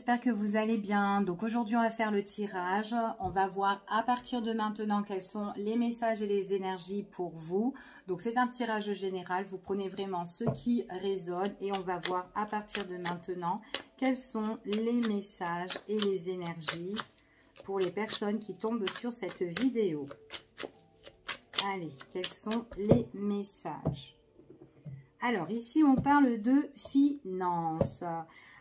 j'espère que vous allez bien. Donc aujourd'hui, on va faire le tirage. On va voir à partir de maintenant quels sont les messages et les énergies pour vous. Donc c'est un tirage général. Vous prenez vraiment ce qui résonne et on va voir à partir de maintenant quels sont les messages et les énergies pour les personnes qui tombent sur cette vidéo. Allez, quels sont les messages? Alors ici, on parle de finances.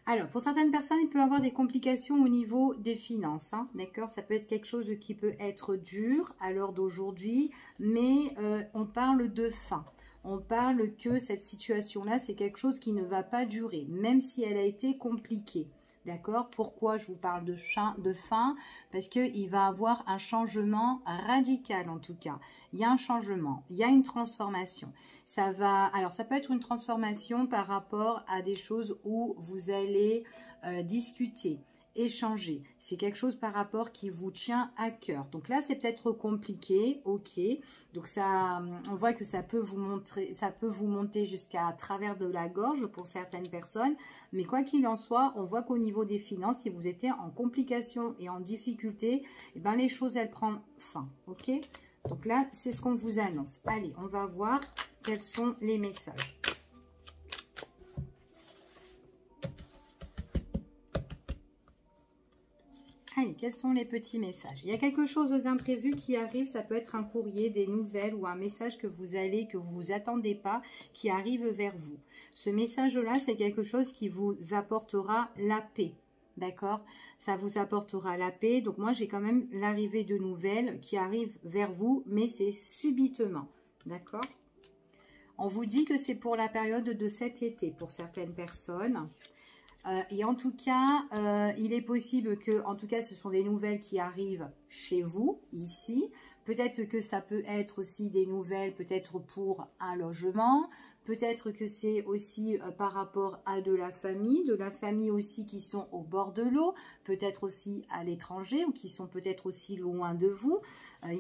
Alors, pour certaines personnes, il peut y avoir des complications au niveau des finances, hein, d'accord? Ça peut être quelque chose qui peut être dur à l'heure d'aujourd'hui, mais on parle de fin. On parle que cette situation-là, c'est quelque chose qui ne va pas durer, même si elle a été compliquée. D'accord? Pourquoi je vous parle de fin? Parce qu'il va avoir un changement radical en tout cas. Il y a un changement, il y a une transformation. Alors ça peut être une transformation par rapport à des choses où vous allez discuter, échanger. C'est quelque chose par rapport qui vous tient à cœur. Donc là, c'est peut-être compliqué, ok. Donc ça, on voit que ça peut vous monter jusqu'à travers de la gorge pour certaines personnes. Mais quoi qu'il en soit, on voit qu'au niveau des finances, si vous étiez en complication et en difficulté, eh ben les choses, elles prennent fin, ok. Donc là, c'est ce qu'on vous annonce. Allez, on va voir quels sont les messages. Allez, quels sont les petits messages? Il y a quelque chose d'imprévu qui arrive, ça peut être un courrier, des nouvelles ou un message que vous attendez pas, qui arrive vers vous. Ce message-là, c'est quelque chose qui vous apportera la paix, d'accord? Ça vous apportera la paix. Donc moi, j'ai quand même l'arrivée de nouvelles qui arrivent vers vous, mais c'est subitement, d'accord? On vous dit que c'est pour la période de cet été pour certaines personnes. Et en tout cas, il est possible que, en tout cas, ce sont des nouvelles qui arrivent chez vous, ici. Peut-être que ça peut être aussi des nouvelles, peut-être pour un logement. Peut-être que c'est aussi par rapport à de la famille aussi qui sont au bord de l'eau. Peut-être aussi à l'étranger ou qui sont peut-être aussi loin de vous.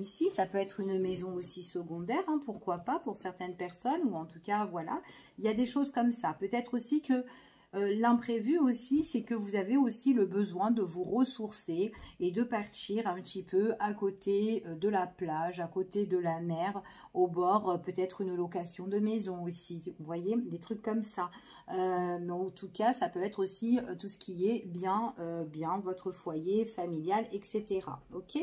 Ici, ça peut être une maison aussi secondaire, hein, pourquoi pas, pour certaines personnes. Ou en tout cas, voilà, il y a des choses comme ça. Peut-être aussi que l'imprévu aussi, c'est que vous avez aussi le besoin de vous ressourcer et de partir un petit peu à côté de la plage, à côté de la mer, au bord, peut-être une location de maison aussi, vous voyez, des trucs comme ça. Mais en tout cas, ça peut être aussi tout ce qui est bien votre foyer familial, etc. Ok ?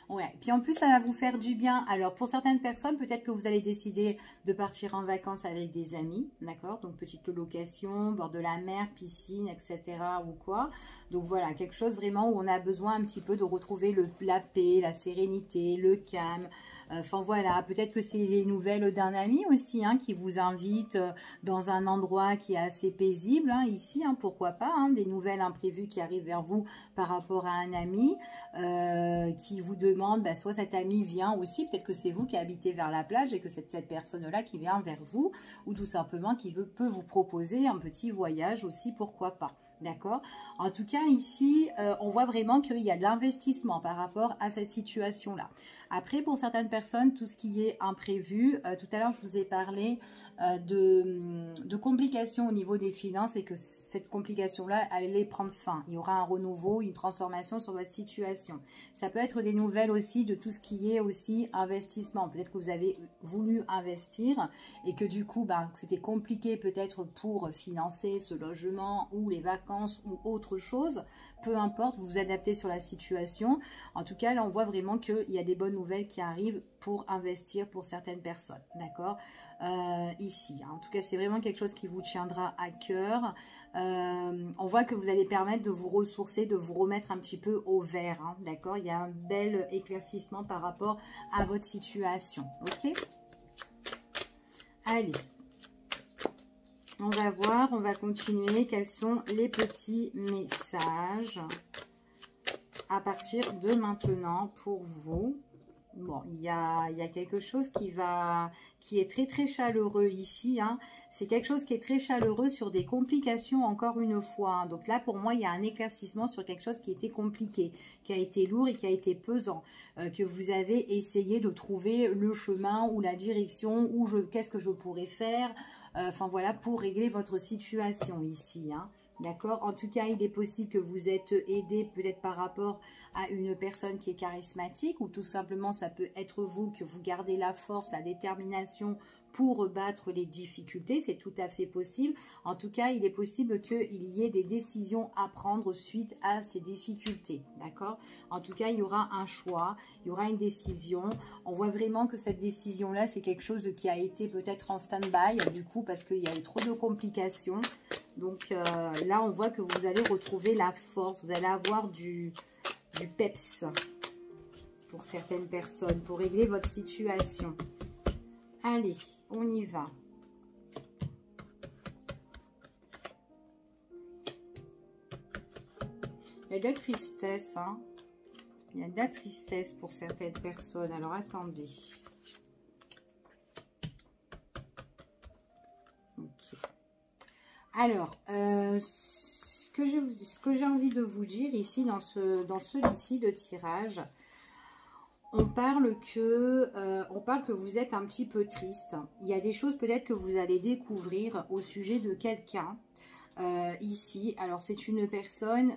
Ouais, puis en plus, ça va vous faire du bien. Alors, pour certaines personnes, peut-être que vous allez décider de partir en vacances avec des amis, d'accord? Donc, petite location, bord de la mer, piscine, etc. ou quoi. Donc, voilà, quelque chose vraiment où on a besoin un petit peu de retrouver la paix, la sérénité, le calme. Enfin, voilà, peut-être que c'est les nouvelles d'un ami aussi, hein, qui vous invite dans un endroit qui est assez paisible, hein, ici, hein, pourquoi pas, hein, des nouvelles imprévues qui arrivent vers vous par rapport à un ami qui vous demande, bah, soit cet ami vient aussi, peut-être que c'est vous qui habitez vers la plage et que c'est cette personne-là qui vient vers vous, ou tout simplement qui peut vous proposer un petit voyage aussi, pourquoi pas. D'accord? En tout cas, ici, on voit vraiment qu'il y a de l'investissement par rapport à cette situation-là. Après, pour certaines personnes, tout ce qui est imprévu, tout à l'heure, je vous ai parlé de complications au niveau des finances et que cette complication-là, elle allait prendre fin. Il y aura un renouveau, une transformation sur votre situation. Ça peut être des nouvelles aussi de tout ce qui est aussi investissement. Peut-être que vous avez voulu investir et que du coup, ben, c'était compliqué peut-être pour financer ce logement ou les vacances ou autre chose. Peu importe, vous vous adaptez sur la situation. En tout cas, là, on voit vraiment qu'il y a des bonnes nouvelles qui arrivent pour investir pour certaines personnes. D'accord? Ici, hein. En tout cas, c'est vraiment quelque chose qui vous tiendra à cœur. On voit que vous allez permettre de vous ressourcer, de vous remettre un petit peu au vert. Hein. D'accord? Il y a un bel éclaircissement par rapport à votre situation. Ok? Allez. On va voir, on va continuer. Quels sont les petits messages à partir de maintenant pour vous? Bon, il y a quelque chose qui est très très chaleureux ici. Hein. C'est quelque chose qui est très chaleureux sur des complications encore une fois. Hein. Donc là, pour moi, il y a un éclaircissement sur quelque chose qui était compliqué, qui a été lourd et qui a été pesant. Que vous avez essayé de trouver le chemin ou la direction, qu'est-ce que je pourrais faire. Enfin voilà, pour régler votre situation ici. Hein. D'accord? En tout cas, il est possible que vous êtes aidé peut-être par rapport à une personne qui est charismatique ou tout simplement ça peut être vous, que vous gardez la force, la détermination pour battre les difficultés. C'est tout à fait possible. En tout cas, il est possible qu'il y ait des décisions à prendre suite à ces difficultés. D'accord? En tout cas, il y aura un choix, il y aura une décision. On voit vraiment que cette décision-là, c'est quelque chose qui a été peut-être en stand-by, du coup, parce qu'il y a eu trop de complications. Donc là, on voit que vous allez retrouver la force, vous allez avoir du peps pour certaines personnes, pour régler votre situation. Allez, on y va. Il y a de la tristesse, hein. Il y a de la tristesse pour certaines personnes. Alors, attendez. Ok. Alors, ce que j'ai envie de vous dire ici, dans celui-ci de tirage, on parle que vous êtes un petit peu triste. Il y a des choses peut-être que vous allez découvrir au sujet de quelqu'un ici. Alors, c'est une personne,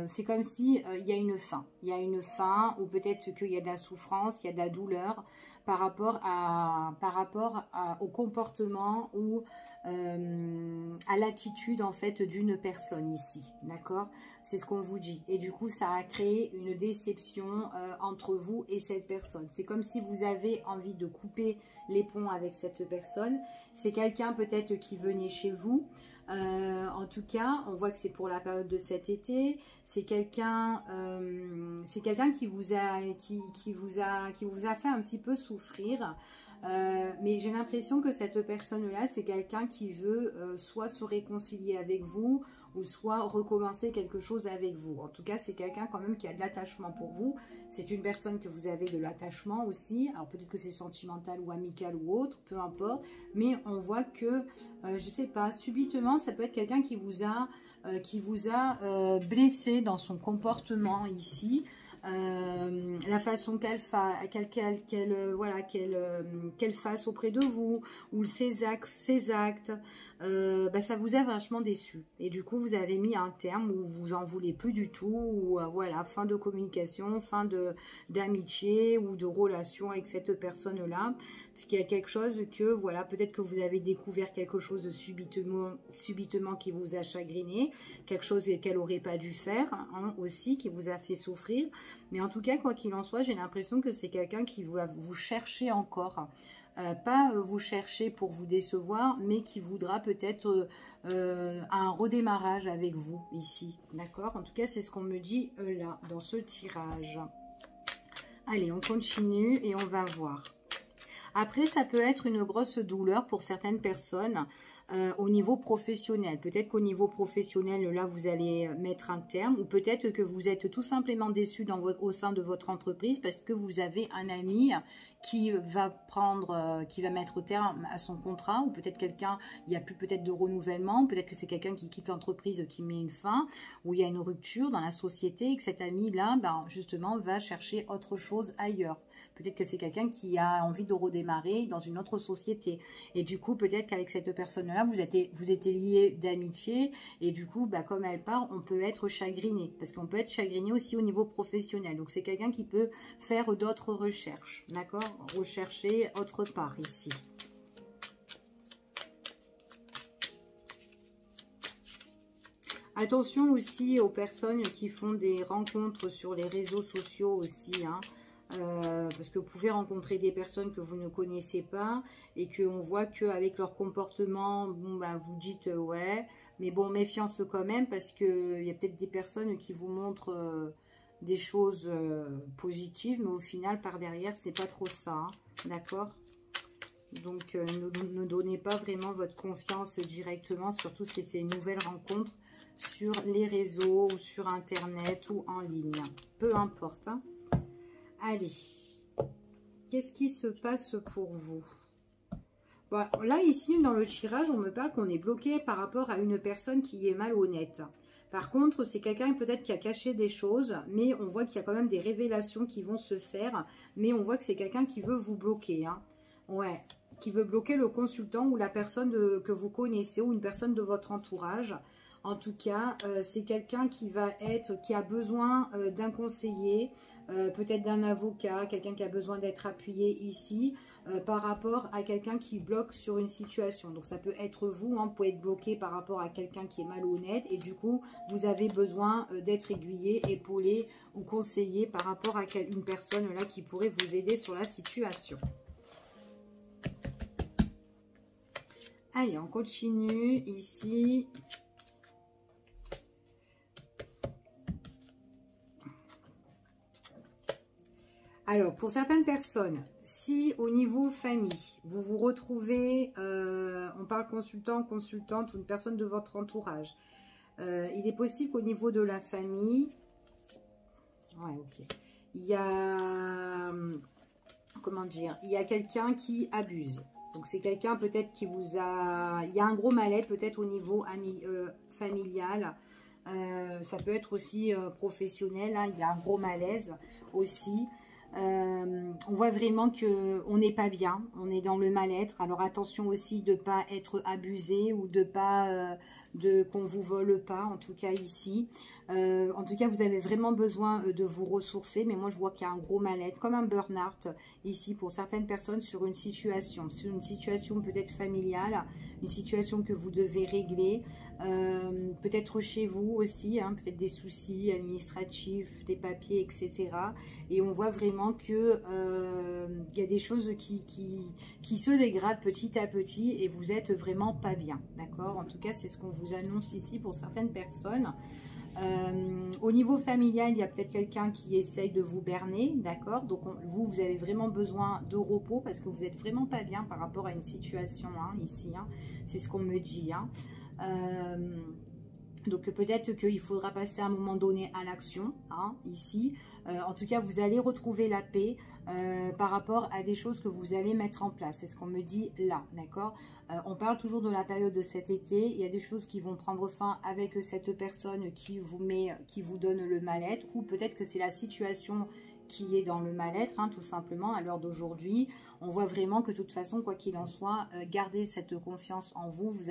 c'est comme si il y a une fin. Il y a une fin ou peut-être qu'il y a de la souffrance, il y a de la douleur par rapport au comportement ou à l'attitude en fait d'une personne ici, d'accord? C'est ce qu'on vous dit. Et du coup, ça a créé une déception entre vous et cette personne. C'est comme si vous avez envie de couper les ponts avec cette personne. C'est quelqu'un peut-être qui venait chez vous. En tout cas, on voit que c'est pour la période de cet été. C'est quelqu'un qui vous a fait un petit peu souffrir. Mais j'ai l'impression que cette personne-là, c'est quelqu'un qui veut soit se réconcilier avec vous ou soit recommencer quelque chose avec vous. En tout cas, c'est quelqu'un quand même qui a de l'attachement pour vous. C'est une personne que vous avez de l'attachement aussi. Alors peut-être que c'est sentimental ou amical ou autre, peu importe. Mais on voit que, je sais pas, subitement, ça peut être quelqu'un qui vous a blessé dans son comportement ici. La façon qu'elle fasse auprès de vous, ou ses actes, ça vous a vachement déçu. Et du coup, vous avez mis un terme où vous en voulez plus du tout, ou voilà, fin de communication, fin d'amitié ou de relation avec cette personne-là. Parce qu'il y a quelque chose que, voilà, peut-être que vous avez découvert quelque chose de subitement qui vous a chagriné, quelque chose qu'elle n'aurait pas dû faire, hein, aussi, qui vous a fait souffrir. Mais en tout cas, quoi qu'il en soit, j'ai l'impression que c'est quelqu'un qui va vous chercher encore. Pas vous chercher pour vous décevoir, mais qui voudra peut-être un redémarrage avec vous ici. D'accord? En tout cas, c'est ce qu'on me dit là, dans ce tirage. Allez, on continue et on va voir. Après, ça peut être une grosse douleur pour certaines personnes au niveau professionnel. Peut-être qu'au niveau professionnel, là, vous allez mettre un terme. Ou peut-être que vous êtes tout simplement déçu au sein de votre entreprise parce que vous avez un ami qui va mettre terme à son contrat. Ou peut-être quelqu'un, il n'y a plus peut-être de renouvellement. Peut-être que c'est quelqu'un qui quitte l'entreprise, qui met une fin. Ou il y a une rupture dans la société et que cet ami-là, justement, va chercher autre chose ailleurs. Peut-être que c'est quelqu'un qui a envie de redémarrer dans une autre société. Et du coup, peut-être qu'avec cette personne-là, vous étiez liés d'amitié. Et du coup, comme elle part, on peut être chagriné. Parce qu'on peut être chagriné aussi au niveau professionnel. Donc, c'est quelqu'un qui peut faire d'autres recherches. D'accord? Rechercher autre part ici. Attention aussi aux personnes qui font des rencontres sur les réseaux sociaux aussi, hein. Parce que vous pouvez rencontrer des personnes que vous ne connaissez pas et qu'on voit qu'avec leur comportement, vous dites ouais, mais bon, méfiance quand même parce qu'il y a peut-être des personnes qui vous montrent des choses positives, mais au final, par derrière, c'est pas trop ça, hein, d'accord? Donc, ne donnez pas vraiment votre confiance directement, surtout si c'est une nouvelle rencontre sur les réseaux ou sur Internet ou en ligne, peu importe, hein. Allez, qu'est-ce qui se passe pour vous? Bon, là, ici, dans le tirage, on me parle qu'on est bloqué par rapport à une personne qui est malhonnête. Par contre, c'est quelqu'un peut-être qui a caché des choses, mais on voit qu'il y a quand même des révélations qui vont se faire. Mais on voit que c'est quelqu'un qui veut vous bloquer, hein. Ouais, qui veut bloquer le consultant ou la personne que vous connaissez ou une personne de votre entourage. En tout cas, c'est quelqu'un qui a besoin d'un conseiller, peut-être d'un avocat, quelqu'un qui a besoin d'être appuyé ici, par rapport à quelqu'un qui bloque sur une situation. Donc ça peut être vous, hein, vous pouvez être bloqué par rapport à quelqu'un qui est malhonnête et du coup, vous avez besoin d'être aiguillé, épaulé ou conseillé par rapport à une personne là qui pourrait vous aider sur la situation. Allez, on continue ici. Alors, pour certaines personnes, si au niveau famille, vous vous retrouvez, on parle consultant, consultante ou une personne de votre entourage, il est possible qu'au niveau de la famille, ouais, ok, il y a, comment dire, il y a quelqu'un qui abuse. Donc, c'est quelqu'un peut-être qui vous a, il y a un gros mal-être peut-être au niveau familial. Ça peut être aussi professionnel, hein, il y a un gros malaise aussi. On voit vraiment qu'on n'est pas bien, on est dans le mal-être. Alors attention aussi de ne pas être abusé ou de pas qu'on vous vole pas, en tout cas ici. En tout cas, vous avez vraiment besoin de vous ressourcer, mais moi je vois qu'il y a un gros mal-être, comme un burn-out ici pour certaines personnes sur une situation peut-être familiale, une situation que vous devez régler, peut-être chez vous aussi, hein, peut-être des soucis administratifs, des papiers, etc. Et on voit vraiment que y a des choses qui se dégradent petit à petit et vous êtes vraiment pas bien, d'accord? En tout cas, c'est ce qu'on vous annonce ici pour certaines personnes. Au niveau familial, il y a peut-être quelqu'un qui essaye de vous berner, d'accord? Donc vous avez vraiment besoin de repos parce que vous êtes vraiment pas bien par rapport à une situation, hein, ici, hein. C'est ce qu'on me dit, hein. Donc peut-être qu'il faudra passer à un moment donné à l'action, hein, ici. En tout cas, vous allez retrouver la paix par rapport à des choses que vous allez mettre en place. C'est ce qu'on me dit là, d'accord? On parle toujours de la période de cet été. Il y a des choses qui vont prendre fin avec cette personne qui vous donne le mal-être. Ou peut-être que c'est la situation qui est dans le mal-être, hein, tout simplement, à l'heure d'aujourd'hui. On voit vraiment que de toute façon, quoi qu'il en soit, gardez cette confiance en vous. Vous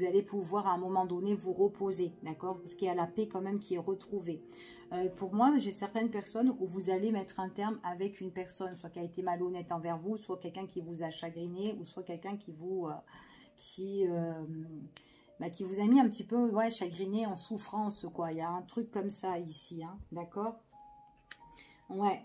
allez pouvoir à un moment donné vous reposer, d'accord? Parce qu'il y a la paix quand même qui est retrouvée. Pour moi, j'ai certaines personnes où vous allez mettre un terme avec une personne, soit qui a été malhonnête envers vous, soit quelqu'un qui vous a chagriné, ou soit quelqu'un qui vous qui vous a mis un petit peu, ouais, chagriné, en souffrance, quoi. Il y a un truc comme ça ici, hein, d'accord? Ouais.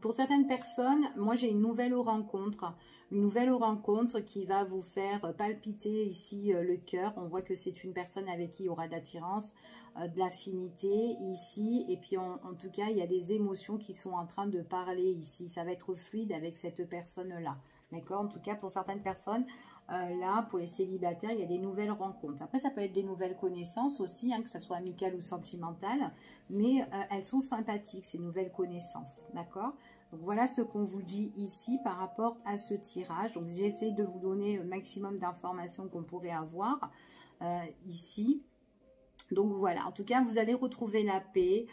Pour certaines personnes, moi j'ai une nouvelle rencontre. Une nouvelle rencontre qui va vous faire palpiter ici le cœur. On voit que c'est une personne avec qui il y aura de l'attirance, de l'affinité ici. Et puis en tout cas, il y a des émotions qui sont en train de parler ici. Ça va être fluide avec cette personne-là. D'accord? En tout cas, pour certaines personnes, là, pour les célibataires, il y a des nouvelles rencontres. Après, ça peut être des nouvelles connaissances aussi, hein, que ce soit amicales ou sentimentales. Mais elles sont sympathiques, ces nouvelles connaissances. D'accord? Donc voilà ce qu'on vous dit ici par rapport à ce tirage. Donc j'essaie de vous donner le maximum d'informations qu'on pourrait avoir ici. Donc voilà, en tout cas, vous allez retrouver la paix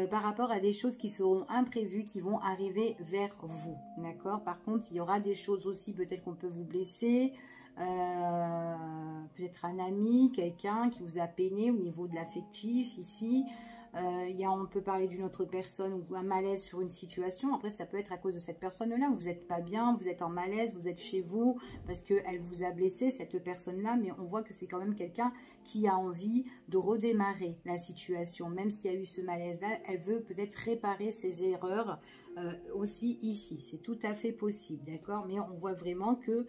par rapport à des choses qui seront imprévues, qui vont arriver vers vous. D'accord? Par contre, il y aura des choses aussi, peut-être qu'on peut vous blesser, peut-être un ami, quelqu'un qui vous a peiné au niveau de l'affectif ici. On peut parler d'une autre personne ou un malaise sur une situation. Après, ça peut être à cause de cette personne-là. Vous n'êtes pas bien, vous êtes en malaise, vous êtes chez vous parce qu'elle vous a blessé, cette personne-là. Mais on voit que c'est quand même quelqu'un qui a envie de redémarrer la situation. Même s'il y a eu ce malaise-là, elle veut peut-être réparer ses erreurs aussi ici. C'est tout à fait possible, d'accord? Mais on voit vraiment que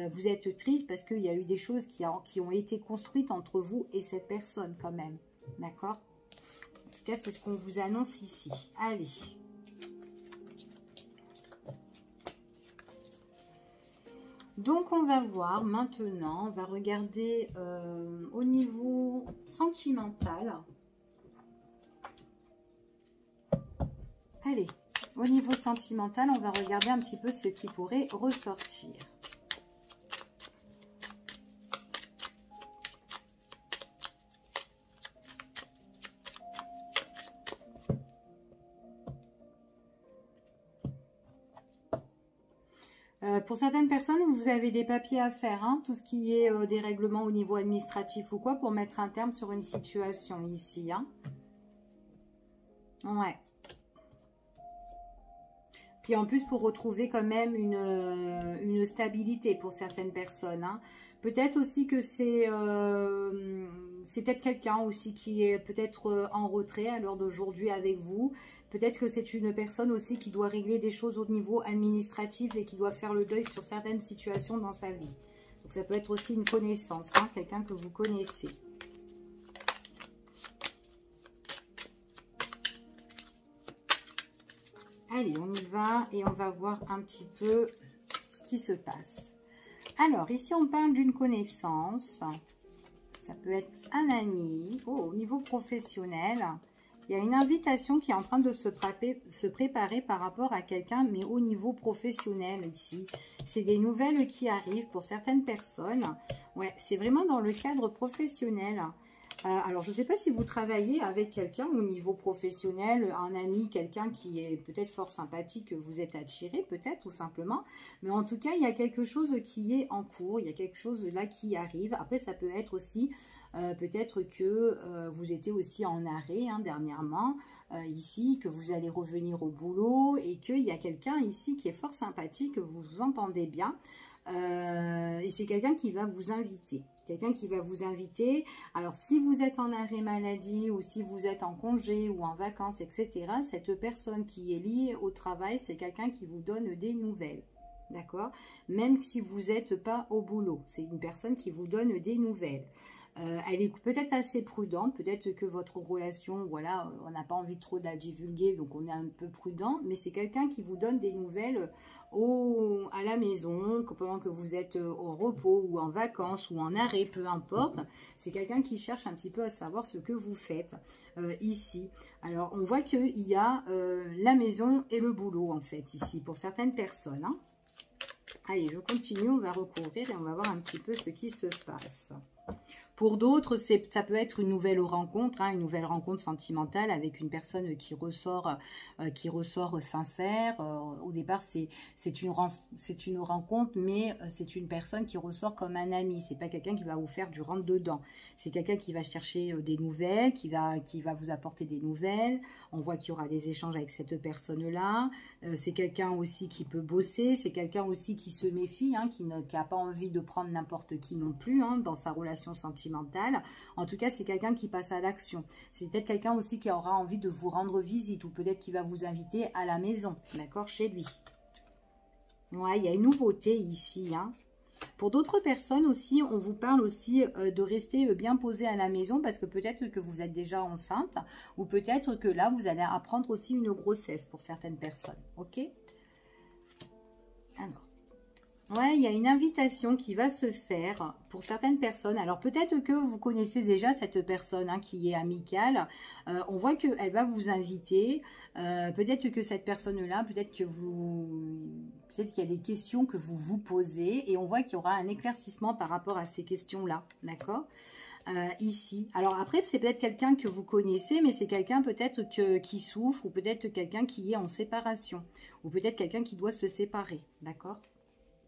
vous êtes triste parce qu'il y a eu des choses qui ont été construites entre vous et cette personne quand même, d'accord? En tout cas, c'est ce qu'on vous annonce ici. Allez. Donc, on va voir maintenant, on va regarder au niveau sentimental. Allez, au niveau sentimental, on va regarder un petit peu ce qui pourrait ressortir. Pour certaines personnes, vous avez des papiers à faire, hein, tout ce qui est des règlements au niveau administratif ou quoi, pour mettre un terme sur une situation ici. Hein. Ouais. Puis en plus, pour retrouver quand même une stabilité pour certaines personnes. Hein. Peut-être aussi que c'est peut-être quelqu'un aussi qui est peut-être en retrait à l'heure d'aujourd'hui avec vous. Peut-être que c'est une personne aussi qui doit régler des choses au niveau administratif et qui doit faire le deuil sur certaines situations dans sa vie. Donc ça peut être aussi une connaissance, hein, quelqu'un que vous connaissez. Allez, on y va et on va voir un petit peu ce qui se passe. Alors, ici, on parle d'une connaissance. Ça peut être un ami. Oh, au niveau professionnel, il y a une invitation qui est en train de se préparer par rapport à quelqu'un, mais au niveau professionnel ici. C'est des nouvelles qui arrivent pour certaines personnes. Ouais, c'est vraiment dans le cadre professionnel. Alors, je ne sais pas si vous travaillez avec quelqu'un au niveau professionnel, un ami, quelqu'un qui est peut-être fort sympathique, que vous êtes attiré peut-être tout simplement. Mais en tout cas, il y a quelque chose qui est en cours, il y a quelque chose là qui arrive. Après, ça peut être aussi peut-être que vous étiez aussi en arrêt hein, dernièrement, ici, que vous allez revenir au boulot et qu'il y a quelqu'un ici qui est fort sympathique, que vous vous entendez bien. Et c'est quelqu'un qui va vous inviter. Quelqu'un qui va vous inviter. Alors, si vous êtes en arrêt maladie ou si vous êtes en congé ou en vacances, etc., cette personne qui est liée au travail, c'est quelqu'un qui vous donne des nouvelles. D'accord? Même si vous n'êtes pas au boulot. C'est une personne qui vous donne des nouvelles. Elle est peut-être assez prudente, peut-être que votre relation, voilà, on n'a pas envie trop de la divulguer, donc on est un peu prudent, mais c'est quelqu'un qui vous donne des nouvelles à la maison, pendant que vous êtes au repos ou en vacances ou en arrêt, peu importe. C'est quelqu'un qui cherche un petit peu à savoir ce que vous faites ici. Alors, on voit qu'il y a la maison et le boulot, en fait, ici, pour certaines personnes. Hein. Allez, je continue, on va recouvrir et on va voir un petit peu ce qui se passe. Pour d'autres, ça peut être une nouvelle rencontre, hein, une nouvelle rencontre sentimentale avec une personne qui ressort sincère. Au départ, c'est une rencontre, mais c'est une personne qui ressort comme un ami. C'est pas quelqu'un qui va vous faire du rentre-dedans. C'est quelqu'un qui va chercher des nouvelles, qui va vous apporter des nouvelles. On voit qu'il y aura des échanges avec cette personne-là. C'est quelqu'un aussi qui peut bosser. C'est quelqu'un aussi qui se méfie, hein, qui n'a pas envie de prendre n'importe qui non plus hein, dans sa relation sentimentale. En tout cas, c'est quelqu'un qui passe à l'action. C'est peut-être quelqu'un aussi qui aura envie de vous rendre visite ou peut-être qui va vous inviter à la maison, d'accord, chez lui. Ouais, il y a une nouveauté ici. Hein. Pour d'autres personnes aussi, on vous parle aussi de rester bien posé à la maison parce que peut-être que vous êtes déjà enceinte ou peut-être que là, vous allez apprendre aussi une grossesse pour certaines personnes, ok? Alors. Ouais, il y a une invitation qui va se faire pour certaines personnes. Alors, peut-être que vous connaissez déjà cette personne hein, qui est amicale. On voit qu'elle va vous inviter. Peut-être que cette personne-là, peut-être qu'il y a des questions que vous vous posez. Et on voit qu'il y aura un éclaircissement par rapport à ces questions-là. D'accord ? Ici. Alors après, c'est peut-être quelqu'un que vous connaissez, mais c'est quelqu'un peut-être qui souffre ou peut-être quelqu'un qui est en séparation. Ou peut-être quelqu'un qui doit se séparer. D'accord ?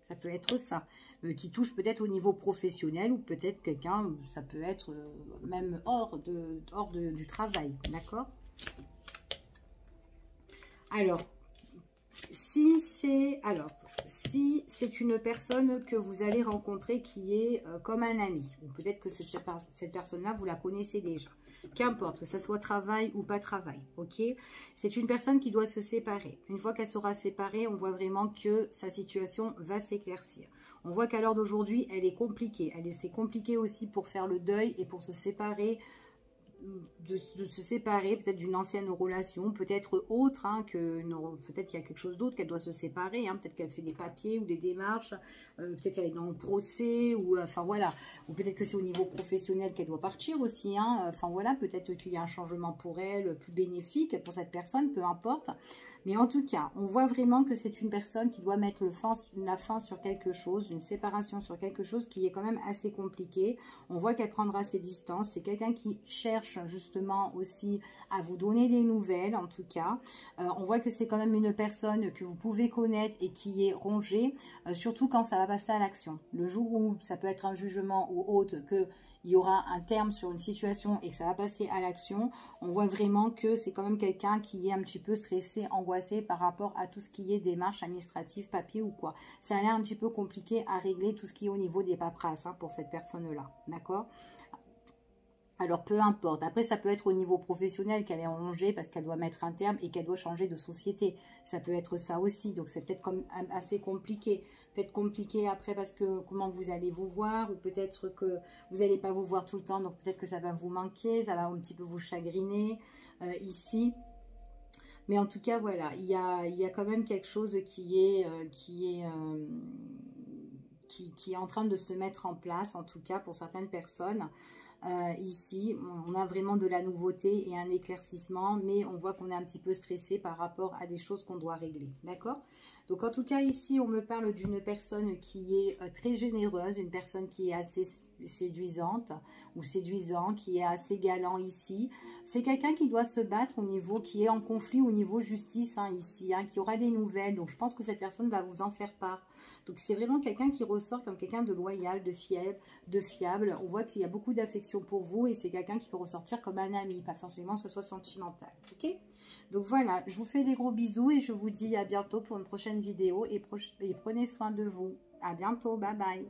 Ça peut être ça, qui touche peut-être au niveau professionnel ou peut-être quelqu'un, ça peut être même hors du travail, d'accord? Alors, si c'est une personne que vous allez rencontrer qui est comme un ami, ou peut-être que cette personne-là, vous la connaissez déjà. Qu'importe, que ce soit travail ou pas travail, ok? C'est une personne qui doit se séparer. Une fois qu'elle sera séparée, on voit vraiment que sa situation va s'éclaircir. On voit qu'à l'heure d'aujourd'hui, elle est compliquée. C'est compliqué aussi pour faire le deuil et pour se séparer, de se séparer peut-être d'une ancienne relation, peut-être autre, hein, peut-être qu'il y a quelque chose d'autre qu'elle doit se séparer, hein, peut-être qu'elle fait des papiers ou des démarches, peut-être qu'elle est dans le procès, ou enfin voilà, ou peut-être que c'est au niveau professionnel qu'elle doit partir aussi, hein, enfin voilà, peut-être qu'il y a un changement pour elle, plus bénéfique pour cette personne, peu importe, Mais en tout cas, on voit vraiment que c'est une personne qui doit mettre la fin sur quelque chose, une séparation sur quelque chose qui est quand même assez compliqué. On voit qu'elle prendra ses distances. C'est quelqu'un qui cherche justement aussi à vous donner des nouvelles, en tout cas. On voit que c'est quand même une personne que vous pouvez connaître et qui est rongée, surtout quand ça va passer à l'action. Le jour où ça peut être un jugement ou autre, que il y aura un terme sur une situation et que ça va passer à l'action, on voit vraiment que c'est quand même quelqu'un qui est un petit peu stressé, angoissé par rapport à tout ce qui est démarches administratives, papier ou quoi. Ça a l'air un petit peu compliqué à régler tout ce qui est au niveau des paperasses pour cette personne-là, d'accord ? Alors, peu importe. Après, ça peut être au niveau professionnel qu'elle est rongée parce qu'elle doit mettre un terme et qu'elle doit changer de société. Ça peut être ça aussi. Donc, c'est peut-être comme assez compliqué. Peut-être compliqué après parce que comment vous allez vous voir ou peut-être que vous n'allez pas vous voir tout le temps. Donc, peut-être que ça va vous manquer, ça va un petit peu vous chagriner ici. Mais en tout cas, voilà, il y a quand même quelque chose qui est en train de se mettre en place, en tout cas pour certaines personnes. Ici, on a vraiment de la nouveauté et un éclaircissement, mais on voit qu'on est un petit peu stressé par rapport à des choses qu'on doit régler, d'accord ? Donc, en tout cas, ici, on me parle d'une personne qui est très généreuse, une personne qui est assez séduisante ou séduisant, qui est assez galant ici. C'est quelqu'un qui doit se battre au niveau, qui est en conflit au niveau justice ici, qui aura des nouvelles. Donc, je pense que cette personne va vous en faire part. Donc, c'est vraiment quelqu'un qui ressort comme quelqu'un de loyal, de fiable. On voit qu'il y a beaucoup d'affection pour vous et c'est quelqu'un qui peut ressortir comme un ami, pas forcément que ce soit sentimental. Ok ? Donc voilà, je vous fais des gros bisous et je vous dis à bientôt pour une prochaine vidéo et prenez soin de vous. À bientôt, bye bye.